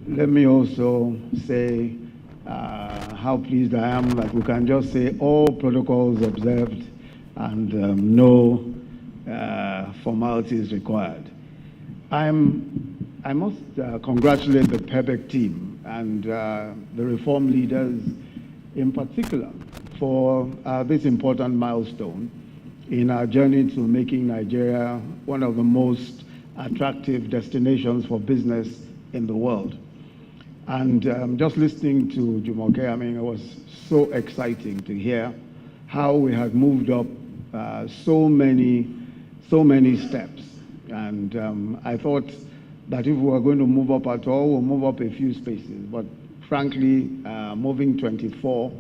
let me also say how pleased I am that we can just say all protocols observed and no formalities required. I must congratulate the PEBEC team and the reform leaders in particular for this important milestone in our journey to making Nigeria one of the most attractive destinations for business in the world. And just listening to Jumoke, I mean, it was so exciting to hear how we had moved up so many steps. And I thought that if we were going to move up at all, we'll move up a few spaces. But frankly, moving 24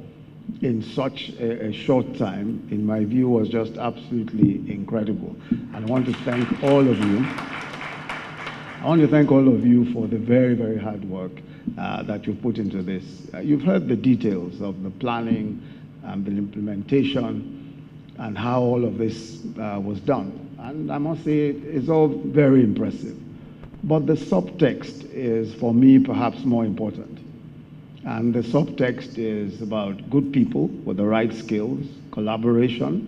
in such a short time, in my view, was just absolutely incredible. And I want to thank all of you. I want to thank all of you for the very, very hard work that you've put into this. You've heard the details of the planning and the implementation and how all of this was done. And I must say, it's all very impressive. But the subtext is, for me, perhaps more important. And the subtext is about good people with the right skills, collaboration,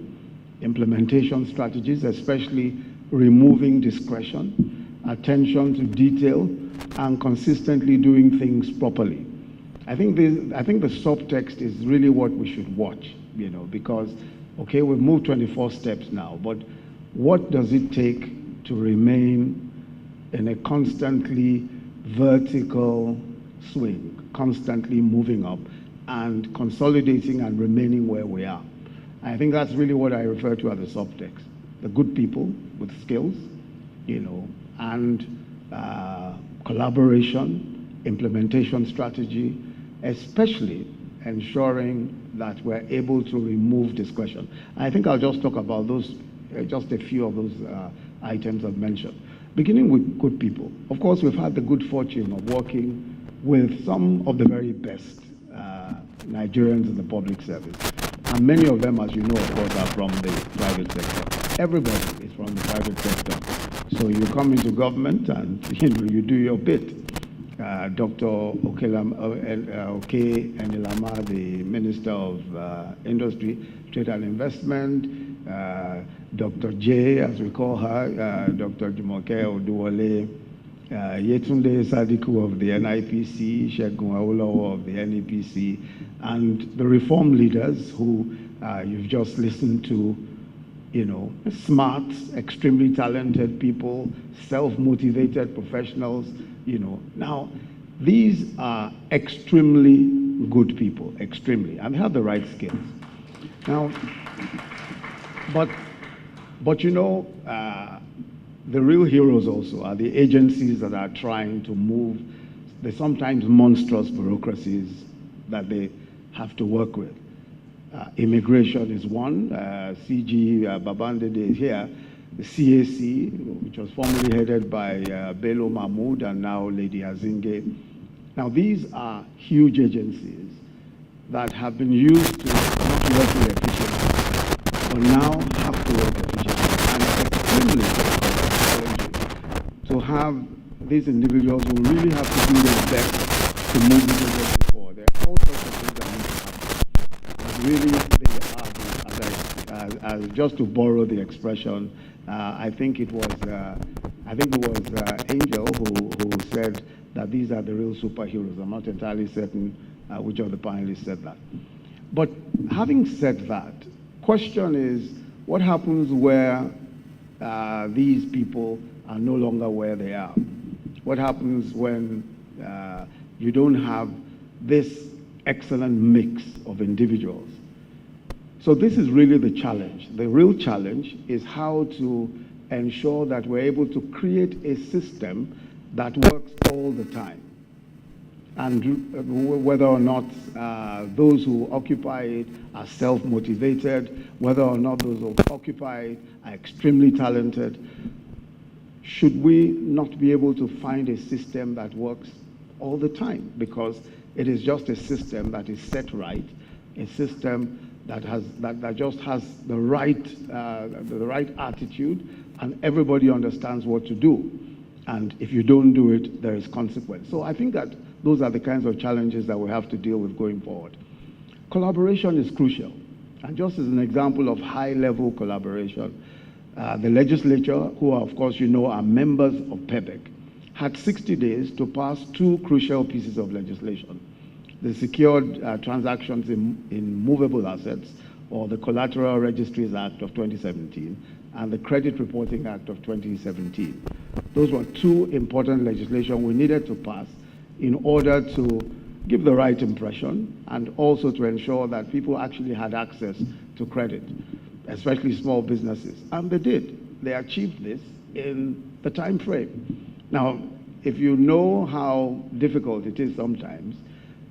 implementation strategies, especially removing discretion, attention to detail, and consistently doing things properly. I think the subtext is really what we should watch, you know, because, okay, we've moved 24 steps now, but what does it take to remain in a constantly vertical swing, constantly moving up and consolidating and remaining where we are? I think that's really what I refer to as the subtext. The good people with skills, you know, and collaboration, implementation strategy, especially ensuring that we're able to remove discretion. I think I'll just talk about those, just a few of those items I've mentioned. Beginning with good people. Of course, we've had the good fortune of working with some of the very best Nigerians in the public service. And many of them, as you know, of course, are from the private sector. Everybody is from the private sector. So you come into government and you do your bit. Dr. Oke Enilama, the Minister of Industry, Trade and Investment, Dr. J, as we call her, Dr. Jumoke Oduwole, Yetunde Sadiku of the NIPC, Segun Awolowo of the NEPC, and the reform leaders who you've just listened to, you know, smart, extremely talented people, self-motivated professionals, you know. Now, these are extremely good people, extremely, and have the right skills. Now, but you know, the real heroes also are the agencies that are trying to move the sometimes monstrous bureaucracies that they have to work with. Immigration is one. CG Babandede is here. The CAC, which was formerly headed by Bello Mahmoud and now Lady Azinge. Now, these are huge agencies that have been used to not working efficiently, but now have to work efficiently. And it's extremely challenging to have these individuals who really have to do their best to move this agency forward. There are all sorts of things that need to happen. But really, they are, just to borrow the expression, I think it was Angel who said that these are the real superheroes. I'm not entirely certain which of the panelists said that. But having said that, question is, what happens where these people are no longer where they are? What happens when you don't have this excellent mix of individuals? So this is really the challenge. The real challenge is how to ensure that we're able to create a system that works all the time. And whether or not those who occupy it are self-motivated, whether or not those who occupy it are extremely talented, should we not be able to find a system that works all the time? Because it is just a system that is set right, a system that just has the right attitude, and everybody understands what to do. And if you don't do it, there is consequence. So I think that those are the kinds of challenges that we have to deal with going forward. Collaboration is crucial. And just as an example of high-level collaboration, the legislature, who of course you know are members of PEBEC, had 60 days to pass two crucial pieces of legislation: the Secured Transactions in Movable Assets, or the Collateral Registries Act of 2017, and the Credit Reporting Act of 2017. Those were two important legislation we needed to pass in order to give the right impression and also to ensure that people actually had access to credit, especially small businesses. And they did. They achieved this in the time frame. Now, if you know how difficult it is sometimes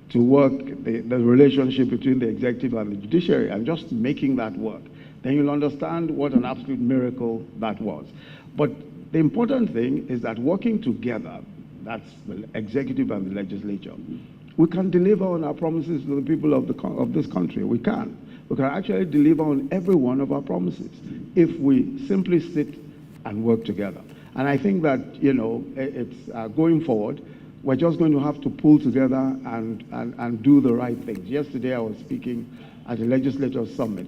to work the relationship between the executive and the judiciary and just making that work, then you'll understand what an absolute miracle that was. But the important thing is that working together, that's the executive and the legislature, we can deliver on our promises to the people of this country. We can. We can actually deliver on every one of our promises if we simply sit and work together. And I think that, you know, it's going forward, we're just going to have to pull together and do the right things. Yesterday I was speaking at a legislature summit,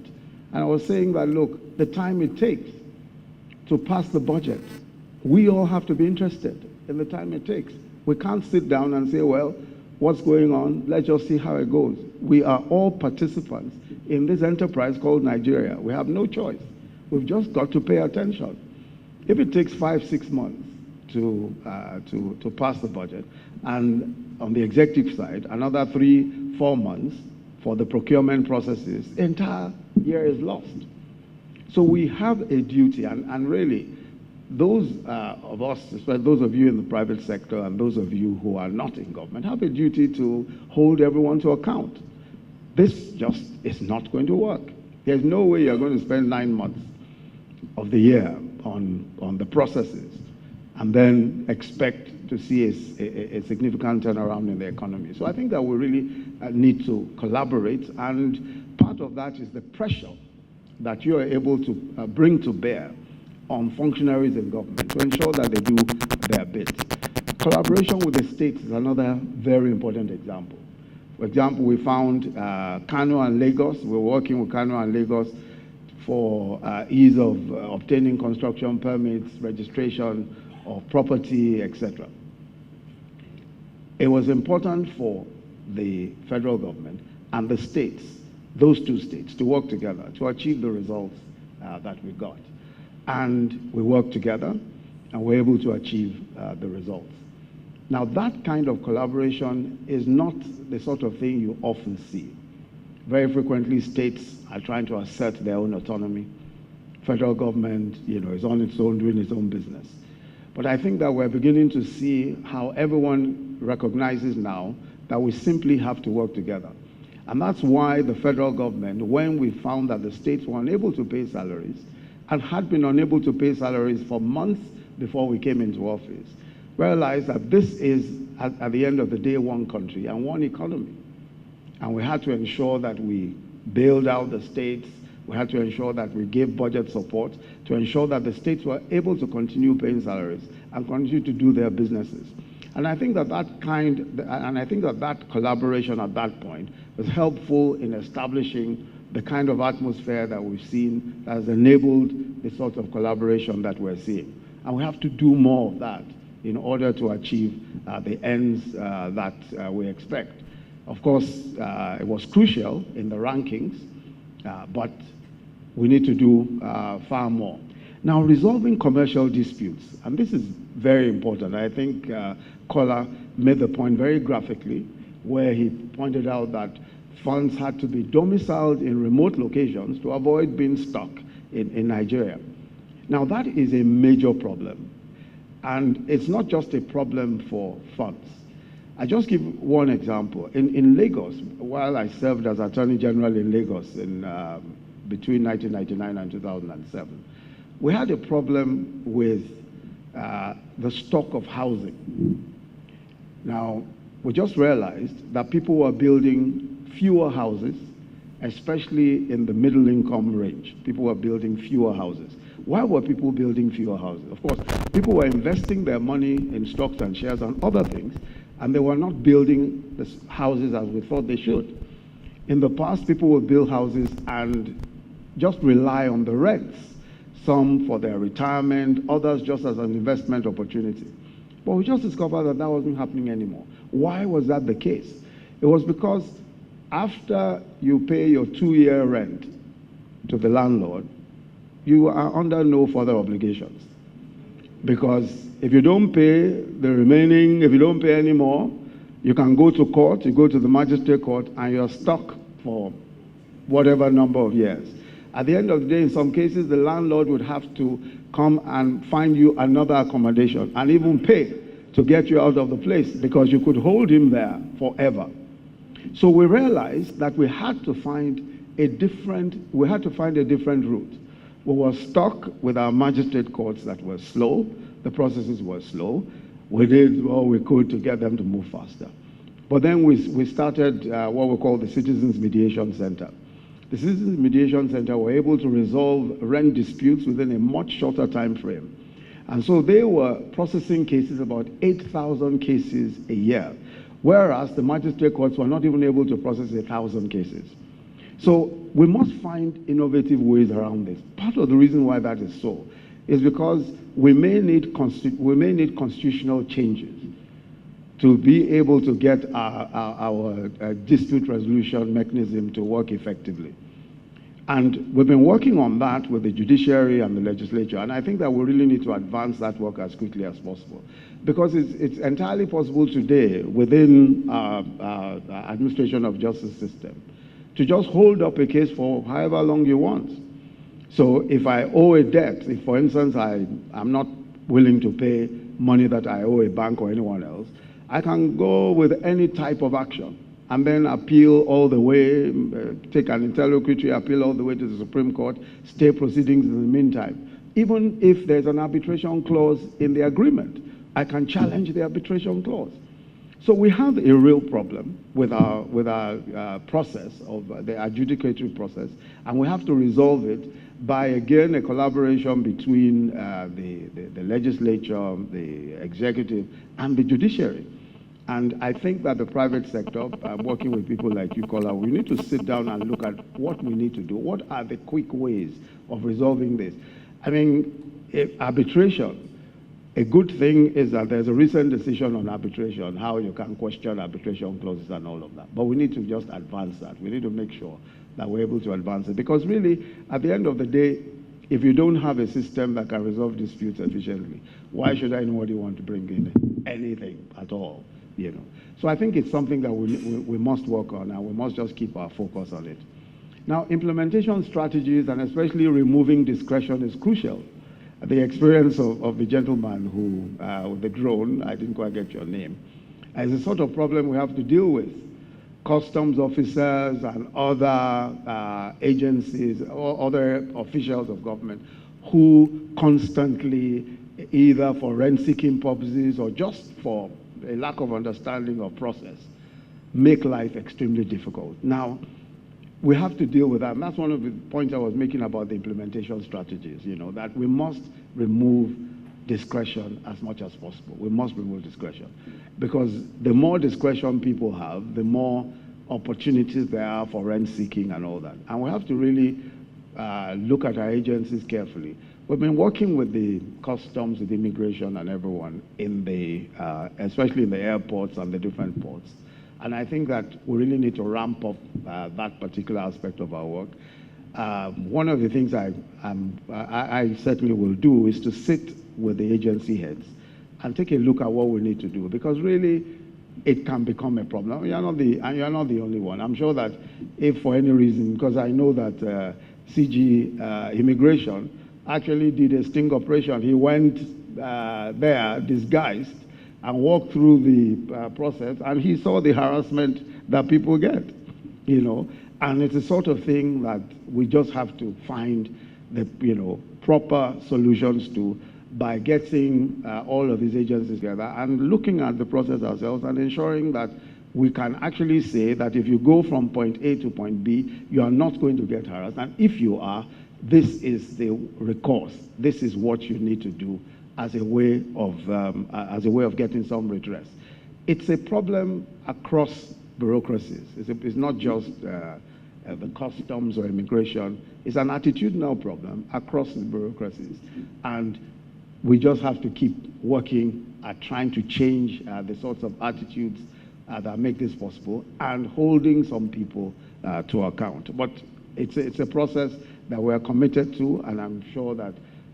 and I was saying that, look, the time it takes to pass the budget, we all have to be interested in the time it takes. We can't sit down and say, well, what's going on? Let's just see how it goes. We are all participants in this enterprise called Nigeria. We have no choice. We've just got to pay attention. If it takes 5-6 months to pass the budget, and on the executive side, another 3-4 months for the procurement processes, the entire year is lost. So we have a duty, and really, those of us, especially those of you in the private sector and those of you who are not in government, have a duty to hold everyone to account. This just is not going to work. There's no way you're going to spend 9 months of the year on the processes and then expect to see a significant turnaround in the economy. So I think that we really need to collaborate, and part of that is the pressure that you are able to bring to bear on functionaries in government to ensure that they do their bit. Collaboration with the states is another very important example. For example, we found Kano and Lagos. We're working with Kano and Lagos for ease of obtaining construction permits, registration of property, etc. It was important for the federal government and the states, those two states, to work together to achieve the results that we got. And we worked together and were able to achieve the results. Now, that kind of collaboration is not the sort of thing you often see. Very frequently, states are trying to assert their own autonomy. Federal government, you know, is on its own, doing its own business. But I think that we're beginning to see how everyone recognizes now that we simply have to work together. And that's why the federal government, when we found that the states were unable to pay salaries and had been unable to pay salaries for months before we came into office, realized that this is, at the end of the day, one country and one economy. And we had to ensure that we bailed out the states. We had to ensure that we gave budget support to ensure that the states were able to continue paying salaries and continue to do their businesses. And I think that that collaboration at that point was helpful in establishing the kind of atmosphere that we've seen that has enabled the sort of collaboration that we're seeing. And we have to do more of that in order to achieve the ends that we expect. Of course, it was crucial in the rankings, but we need to do far more. Now, resolving commercial disputes, and this is very important. I think Kola made the point very graphically, where he pointed out that funds had to be domiciled in remote locations to avoid being stuck in Nigeria. Now, that is a major problem. And it's not just a problem for funds. I just give one example. In Lagos, while I served as Attorney General in Lagos between 1999 and 2007, we had a problem with the stock of housing. Now, we just realized that people were building fewer houses, especially in the middle income range. People were building fewer houses. Why were people building fewer houses? Of course, people were investing their money in stocks and shares and other things, and they were not building the houses as we thought they should. In the past, people would build houses and just rely on the rents, some for their retirement, others just as an investment opportunity. But we just discovered that that wasn't happening anymore. Why was that the case? It was because after you pay your 2-year rent to the landlord, you are under no further obligations. Because if you don't pay the remaining, if you don't pay any more, you can go to court, you go to the magistrate court, and you're stuck for whatever number of years. At the end of the day, in some cases, the landlord would have to come and find you another accommodation and even pay to get you out of the place because you could hold him there forever. So we realized that we had to find a different route. We were stuck with our magistrate courts that were slow. The processes were slow. We did all we could to get them to move faster. But then we started what we call the Citizens Mediation Center. The Citizens Mediation Center were able to resolve rent disputes within a much shorter time frame. And so they were processing cases, about 8,000 cases a year, whereas the magistrate courts were not even able to process 1,000 cases. So we must find innovative ways around this. Part of the reason why that is so is because we may need constitutional changes to be able to get our dispute resolution mechanism to work effectively. And we've been working on that with the judiciary and the legislature, and I think that we really need to advance that work as quickly as possible. Because it's entirely possible today within our administration of justice system to just hold up a case for however long you want. So if I owe a debt, if for instance I'm not willing to pay money that I owe a bank or anyone else, I can go with any type of action and then appeal all the way, take an interlocutory appeal all the way to the Supreme Court, stay proceedings in the meantime. Even if there's an arbitration clause in the agreement, I can challenge the arbitration clause. So we have a real problem with our process of the adjudicatory process, and we have to resolve it by, again, a collaboration between the legislature, the executive, and the judiciary. And I think that the private sector, working with people like you, Kola, we need to sit down and look at what we need to do. What are the quick ways of resolving this? I mean, arbitration, a good thing is that there's a recent decision on arbitration, how you can question arbitration clauses and all of that. But we need to just advance that. We need to make sure that we're able to advance it. Because really, at the end of the day, if you don't have a system that can resolve disputes efficiently, why should anybody want to bring in anything at all? You know, so I think it's something that we must work on, and we must just keep our focus on it. Now, implementation strategies, and especially removing discretion, is crucial. The experience of the gentleman who, with the drone, I didn't quite get your name, is a sort of problem we have to deal with. Customs officers and other agencies or other officials of government who constantly, either for rent-seeking purposes or just for a lack of understanding of process, make life extremely difficult. Now, we have to deal with that. And that's one of the points I was making about the implementation strategies, you know, that we must remove discretion as much as possible. We must remove discretion. Because the more discretion people have, the more opportunities there are for rent seeking and all that. And we have to really look at our agencies carefully. We've been working with the customs, with immigration and everyone in the, especially in the airports and the different ports. And I think that we really need to ramp up that particular aspect of our work. One of the things I certainly will do is to sit with the agency heads and take a look at what we need to do, because really it can become a problem. You're not the only one. I'm sure that if for any reason, because I know that CG Immigration actually did a sting operation. He went there disguised and walked through the process, and he saw the harassment that people get, you know. And it's the sort of thing that we just have to find the, you know, proper solutions to by getting all of these agencies together and looking at the process ourselves and ensuring that we can actually say that if you go from point A to point B, you are not going to get harassed. And if you are, this is the recourse. This is what you need to do as a way of getting some redress. It's a problem across bureaucracies. It's not just the customs or immigration. It's an attitudinal problem across the bureaucracies. And we just have to keep working at trying to change the sorts of attitudes that make this possible and holding some people to account. But it's a process that we're committed to, and I'm sure that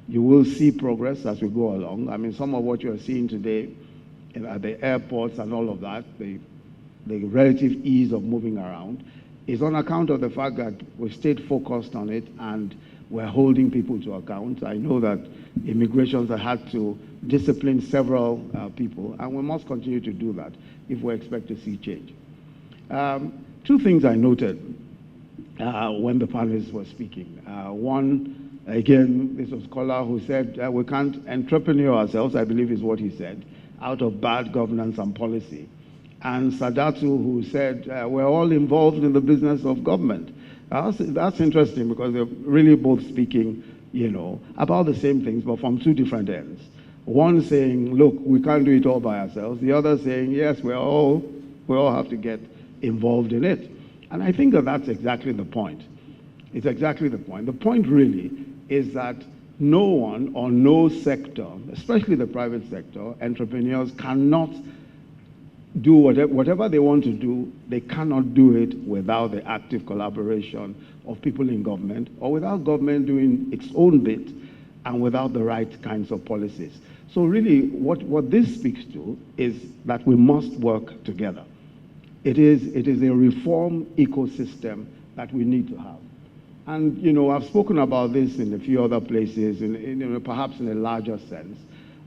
you will see progress as we go along. I mean, some of what you're seeing today at the airports and all of that, the relative ease of moving around, is on account of the fact that we stayed focused on it and we're holding people to account. I know that immigrations have had to discipline several people, and we must continue to do that if we expect to see change. Two things I noted when the panelists were speaking. One, again, this was Kola who said we can't entrepreneur ourselves, I believe is what he said, out of bad governance and policy. And Sadatu, who said we're all involved in the business of government. That's interesting because they're really both speaking, about the same things, but from two different ends. One saying, look, we can't do it all by ourselves. The other saying, yes, we all have to get involved in it. And I think that that's exactly the point. It's exactly the point. The point really is that no one or no sector, especially the private sector, entrepreneurs cannot do whatever they want to do. They cannot do it without the active collaboration of people in government, or without government doing its own bit, and without the right kinds of policies. So really, what this speaks to is that we must work together. It is a reform ecosystem that we need to have. And, I've spoken about this in a few other places, perhaps in a larger sense,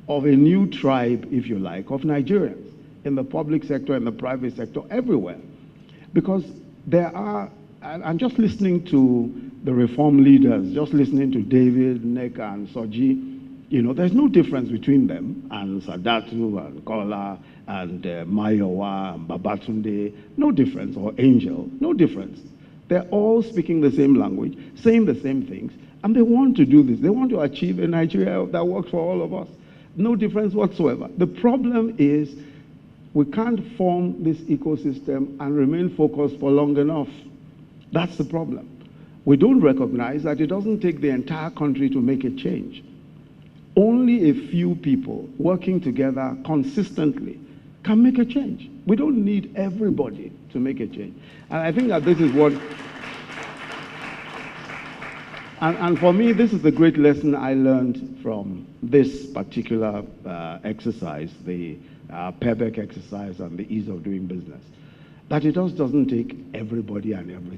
of a new tribe, if you like, of Nigerians in the public sector, in the private sector, everywhere. Because there are, and just listening to the reform leaders, just listening to David, Neka, and Soji, there's no difference between them and Sadatu and Kola and Mayowa and Babatunde, no difference, or Angel, no difference. They're all speaking the same language, saying the same things, and they want to do this. They want to achieve a Nigeria that works for all of us. No difference whatsoever. The problem is we can't form this ecosystem and remain focused for long enough. That's the problem. We don't recognize that it doesn't take the entire country to make a change. Only a few people working together consistently can make a change. We don't need everybody to make a change. And I think that this is what, and for me, this is the great lesson I learned from this particular exercise, the PEBEC exercise and the ease of doing business. That it just doesn't take everybody and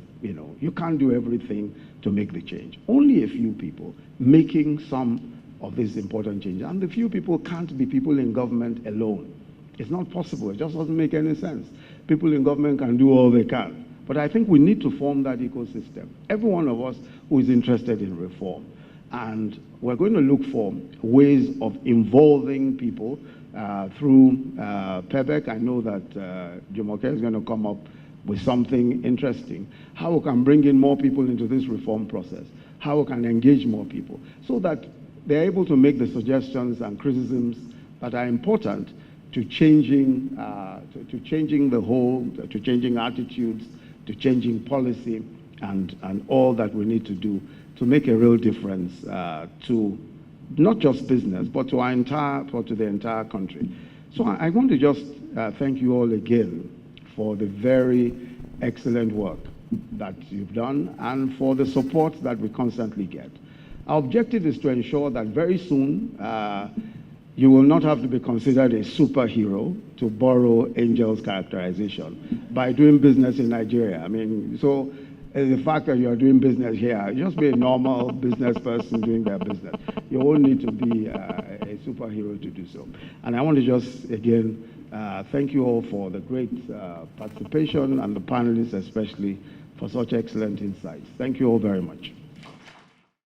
you can't do everything to make the change. Only a few people making some of these important changes. And the few people can't be people in government alone. It's not possible. It just doesn't make any sense. People in government can do all they can. But I think we need to form that ecosystem. Every one of us who is interested in reform. And we're going to look for ways of involving people through PEBEC. I know that Jumoke is going to come up with something interesting. How we can bring in more people into this reform process. How we can engage more people. So that they're able to make the suggestions and criticisms that are important to changing the whole, to changing attitudes, to changing policy, and all that we need to do to make a real difference to not just business, but to the entire country. So I want to just thank you all again for the very excellent work that you've done and for the support that we constantly get. Our objective is to ensure that very soon you will not have to be considered a superhero, to borrow Angel's characterization, by doing business in Nigeria. I mean, so the fact that you are doing business here, just be a normal business person doing their business. You won't need to be a superhero to do so. And I want to just, again, thank you all for the great participation, and the panelists especially for such excellent insights. Thank you all very much.